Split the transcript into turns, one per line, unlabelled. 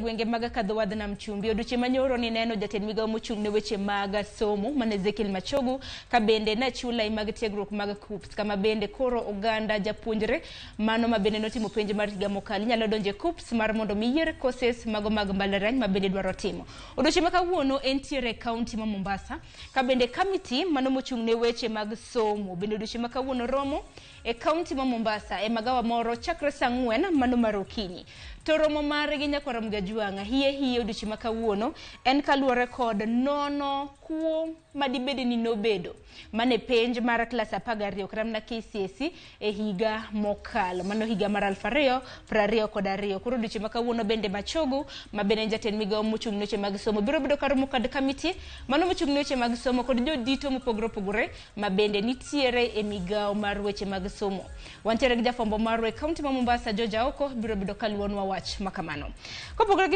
gwenge mag Kadhowadh Nam Chumbi. Odiochieng' manyoro ni neno jatend migawo mochung' ne weche mag somo mane Ezekiel Machogu ka bende na chulai mag tiegruok mag KUPPS kama bende koro oganda japuonjre mano ma bende notimo penj mar higa mokalo nyalo donje KUPPS mar mondo miyier courses mago mag mbalariany ma bende dwaro timo. Odiochieng' ma kawuono entiere kaunti ma Mombasa ka bende committee mano mochung' ne weche mag somo bende odiochieng' ma kawuono romo e kaunti ma Mombasa e magawa moro chakre saa 4 mano mar okinyi. To romo mare gi Nyakwaro Mgajwanga hiye odiochieng' ma kawuono en kaluwore kod nono kuo madibede ni nobedo mane penj mar klas 12 kramna KCSE e higa mokalo mano higa mar 2022. Koro odiochieng' ma kawuono bende Machogu ma bende jatend migawo mochung' ne weche mag somo biro bedo karomo kod committee mano mochung' ne weche mag somo kod jodito mopogore opogore ma bende nitiere e migawo mar weche mag somo. Wantiere gi jafombo marwa e kaunti ma Mombasa George Aoko biro bedo kaluonwa wach makamano. Kopogore